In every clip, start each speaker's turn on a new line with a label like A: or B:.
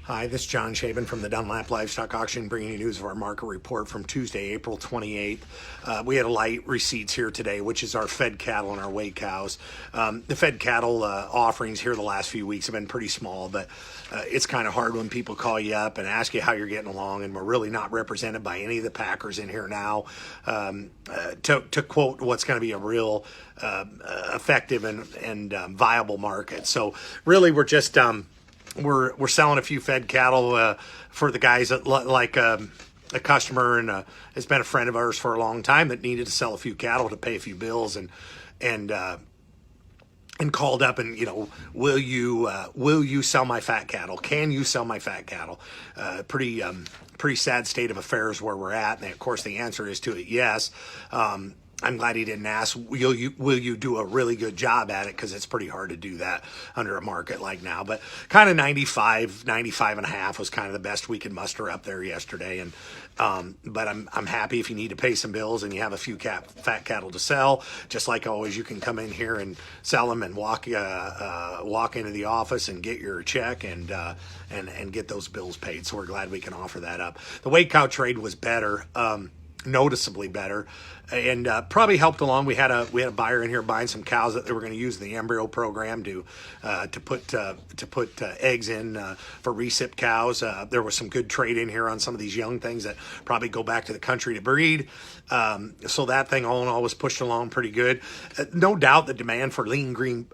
A: Hi, this is John SCHABEN from the Dunlap Livestock Auction, bringing you news of our market report from Tuesday, April 28th. We had a light receipts here today, which is our fed cattle and our weigh cows. The fed cattle offerings here the last few weeks have been pretty small, but it's kind of hard when people call you up and ask you how you're getting along, and we're really not represented by any of the packers in here now to quote what's going to be a real effective and viable market. So really we're just... We're selling a few fed cattle for the guys that like a customer and has been a friend of ours for a long time that needed to sell a few cattle to pay a few bills and called up and, will you sell my fat cattle? Can you sell my fat cattle? Pretty sad state of affairs where we're at, and of course the answer is to it yes. I'm glad he didn't ask, will you do a really good job at it, because it's pretty hard to do that under a market like now. But kind of 95 and a half was kind of the best we could muster up there yesterday. And but I'm happy if you need to pay some bills and you have a few fat cattle to sell. Just like always, you can come in here and sell them and walk into the office and get your check and get those bills paid. So we're glad we can offer that up. The weigh cow trade was better. Noticeably better, and probably helped along. We had a buyer in here buying some cows that they were going to use in the embryo program to put eggs in for recip cows. There was some good trade in here on some of these young things that probably go back to the country to breed. So that thing all in all was pushed along pretty good. No doubt the demand for lean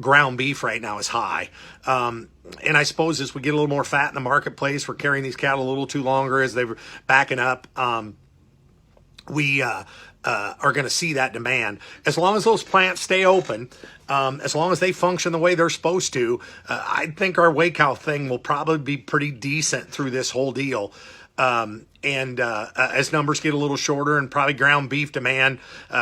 A: ground beef right now is high. And I suppose as we get a little more fat in the marketplace, we're carrying these cattle a little too longer as they're backing up. We are going to see that demand. As long as those plants stay open, as long as they function the way they're supposed to, I think our weigh cow thing will probably be pretty decent through this whole deal. As numbers get a little shorter and probably ground beef demand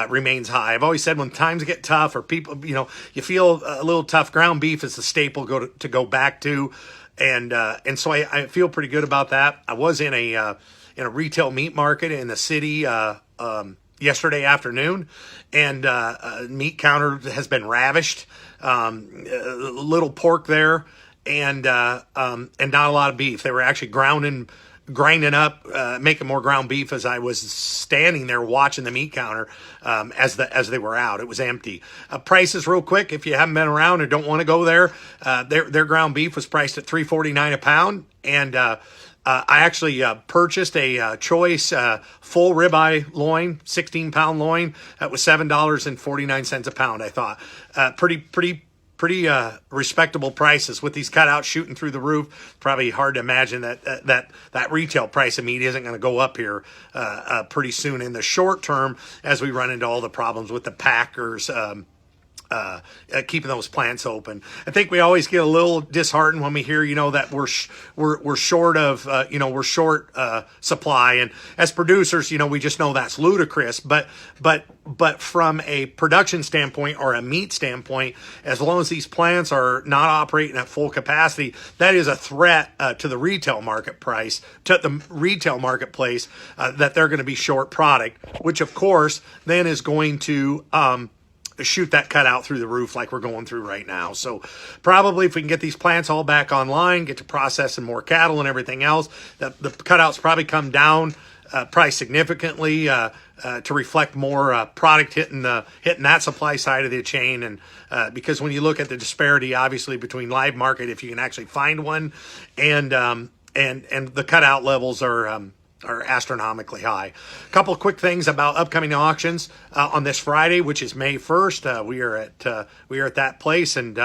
A: remains high. I've always said when times get tough or people, you feel a little tough, ground beef is the staple to go back to. And so I feel pretty good about that. I was in a retail meat market in the city yesterday afternoon, and meat counter has been ravished. Little pork there, and not a lot of beef. They were actually grinding up, making more ground beef as I was standing there watching the meat counter as they were out. It was empty. Prices real quick, if you haven't been around or don't want to go there, their ground beef was priced at $3.49 a pound, and I actually purchased a choice full ribeye loin, 16-pound loin. That was $7.49 a pound. I thought pretty respectable prices with these cutouts shooting through the roof. Probably hard to imagine that retail price of meat isn't going to go up here pretty soon in the short term as we run into all the problems with the packers keeping those plants open. I think we always get a little disheartened when we hear, that we're short of, we're short supply. And as producers, we just know that's ludicrous. But from a production standpoint or a meat standpoint, as long as these plants are not operating at full capacity, that is a threat to the retail market price, to the retail marketplace, that they're going to be short product, which of course then is going to shoot that cutout through the roof like we're going through right now. So probably if we can get these plants all back online, get to processing more cattle and everything else, the cutouts probably come down probably significantly to reflect more product hitting that supply side of the chain. And because when you look at the disparity, obviously between live market, if you can actually find one, and the cutout levels are astronomically high. A couple of quick things about upcoming auctions on this Friday, which is May 1st. We are at that place, and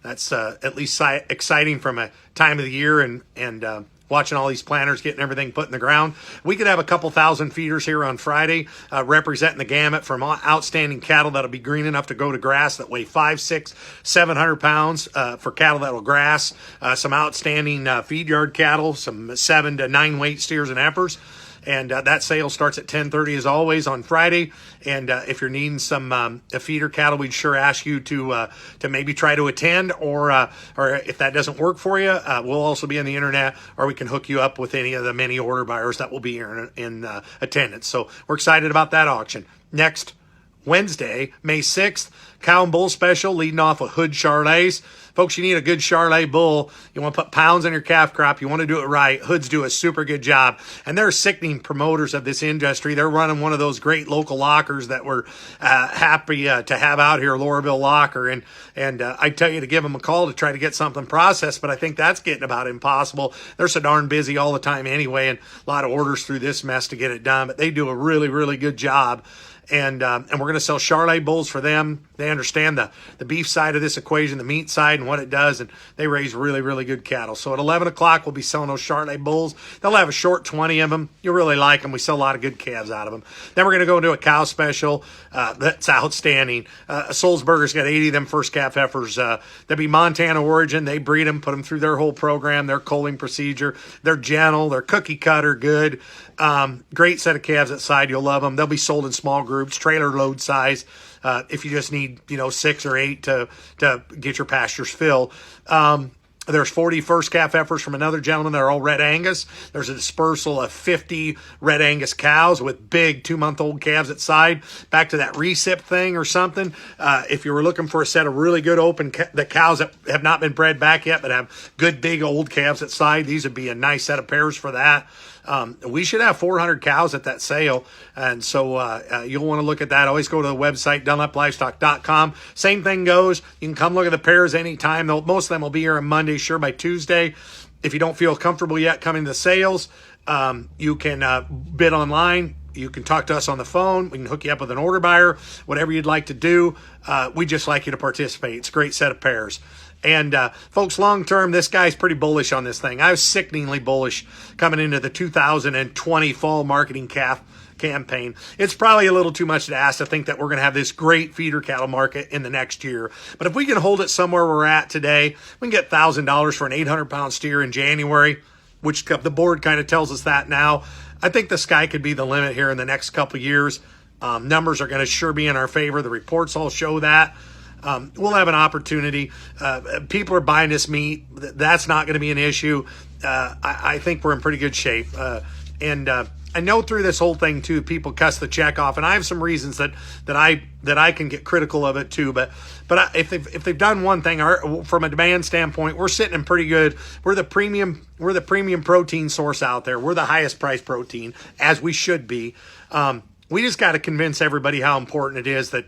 A: that's at least exciting from a time of the year and watching all these planters getting everything put in the ground. We could have a couple thousand feeders here on Friday, representing the gamut from outstanding cattle that'll be green enough to go to grass that weigh 500, 600, 700 pounds for cattle that'll grass, some outstanding feed yard cattle, some 7 to 9 weight steers and heifers. And that sale starts at 10:30 as always on Friday. And if you're needing some feeder cattle, we'd sure ask you to maybe try to attend, or if that doesn't work for you, we'll also be on the internet, or we can hook you up with any of the many order buyers that will be in attendance. So we're excited about that auction. Next Wednesday, May 6th, cow and bull special leading off with Hood Charolais. Folks, you need a good Charolais bull. You want to put pounds on your calf crop. You want to do it right. Hoods do a super good job. And they're sickening promoters of this industry. They're running one of those great local lockers that we're happy to have out here, Lorville Locker. And I tell you to give them a call to try to get something processed, but I think that's getting about impossible. They're so darn busy all the time anyway, and a lot of orders through this mess to get it done. But they do a really, really good job. And we're going to sell Charolais bulls for them. They understand the beef side of this equation, the meat side and what it does, and they raise really, really good cattle. So at 11 o'clock, we'll be selling those Charolais bulls. They'll have a short 20 of them. You'll really like them. We sell a lot of good calves out of them. Then we're going to go into a cow special that's outstanding. Sulzberger's got 80 of them first calf heifers. They'll be Montana origin. They breed them, put them through their whole program, their culling procedure. They're gentle. They're cookie cutter good. Great set of calves at side. You'll love them. They'll be sold in small groups, trailer load size, if you just need, 6 or 8 to get your pastures filled. There's 40 first calf heifers from another gentleman that are all red Angus. There's a dispersal of 50 red Angus cows with big 2-month-old calves at side. Back to that recip thing or something. If you were looking for a set of really good the cows that have not been bred back yet but have good big old calves at side, these would be a nice set of pairs for that. We should have 400 cows at that sale. And so you'll want to look at that. Always go to the website, DunlapLivestock.com. Same thing goes. You can come look at the pairs anytime. Most of them will be here on Monday, sure, by Tuesday. If you don't feel comfortable yet coming to the sales, you can bid online. You can talk to us on the phone. We can hook you up with an order buyer, whatever you'd like to do. We just like you to participate. It's a great set of pairs. And folks, long term, this guy's pretty bullish on this thing. I was sickeningly bullish coming into the 2020 fall marketing calf campaign. It's probably a little too much to ask to think that we're going to have this great feeder cattle market in the next year. But if we can hold it somewhere we're at today, we can get $1,000 for an 800-pound steer in January, which the board kind of tells us that now. I think the sky could be the limit here in the next couple of years. Numbers are going to sure be in our favor. The reports all show that. We'll have an opportunity. People are buying this meat. That's not going to be an issue. I think we're in pretty good shape. And I know through this whole thing too, people cuss the check off, and I have some reasons that I can get critical of it too. But if they've done one thing, from a demand standpoint, we're sitting in pretty good. We're the premium protein source out there. We're the highest price protein, as we should be. We just got to convince everybody how important it is that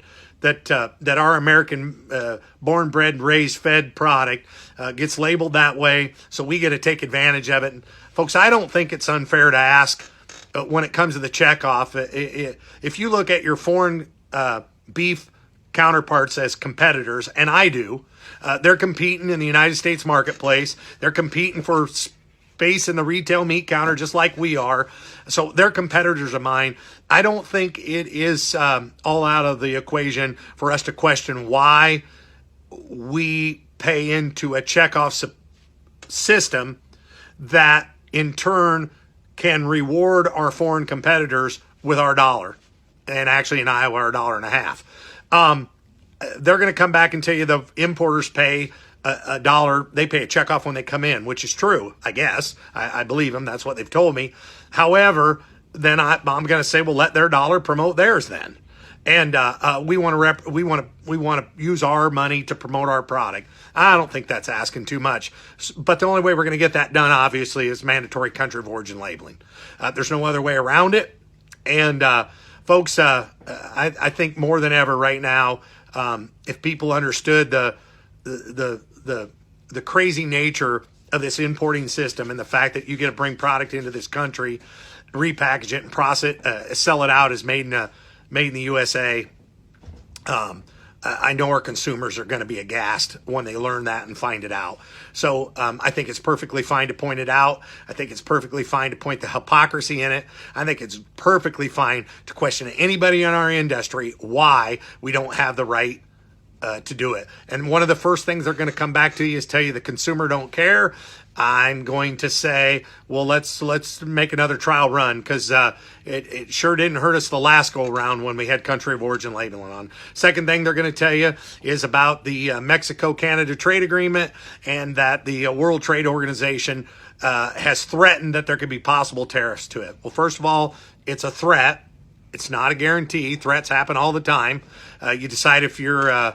A: our American born, bred, raised, fed product gets labeled that way, so we get to take advantage of it. And folks, I don't think it's unfair to ask when it comes to the checkoff. If you look at your foreign beef counterparts as competitors, and I do, they're competing in the United States marketplace. They're competing for space in the retail meat counter just like we are. So they're competitors of mine. I don't think it is all out of the equation for us to question why we pay into a checkoff system that in turn can reward our foreign competitors with our dollar. And actually in Iowa, our $1.50. They're going to come back and tell you the importers pay a dollar. They pay a checkoff when they come in, which is true, I guess. I believe them. That's what they've told me. However, then I'm going to say, well, let their dollar promote theirs then. And we want to use our money to promote our product. I don't think that's asking too much. But the only way we're going to get that done, obviously, is mandatory country of origin labeling. There's no other way around it. And folks, I think more than ever right now, if people understood the crazy nature of this importing system and the fact that you get to bring product into this country, repackage it and process it, sell it out as made in the USA. I know our consumers are going to be aghast when they learn that and find it out. So I think it's perfectly fine to point it out. I think it's perfectly fine to point the hypocrisy in it. I think it's perfectly fine to question anybody in our industry why we don't have the right to do it. And one of the first things they're going to come back to you is tell you the consumer don't care. I'm going to say, well, let's make another trial run, because it sure didn't hurt us the last go around when we had country of origin labeling on. Second thing they're going to tell you is about the Mexico-Canada trade agreement, and that the World Trade Organization has threatened that there could be possible tariffs to it. Well, first of all, it's a threat. It's not a guarantee. Threats happen all the time. You decide if you're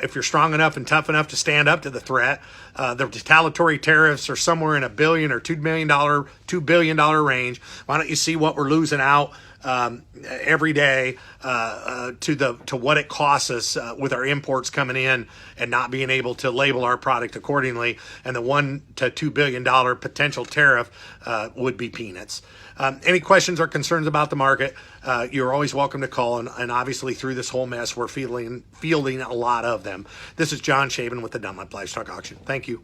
A: if you're strong enough and tough enough to stand up to the threat. The retaliatory tariffs are somewhere in $1 billion or $2 billion range. Why don't you see what we're losing out every day to what it costs us with our imports coming in and not being able to label our product accordingly, and the $1 to $2 billion potential tariff would be peanuts. Any questions or concerns about the market, you're always welcome to call, and obviously through this whole mess we're fielding a lot of them. This is John SCHABEN with the Dunlap Livestock Auction. Thank you.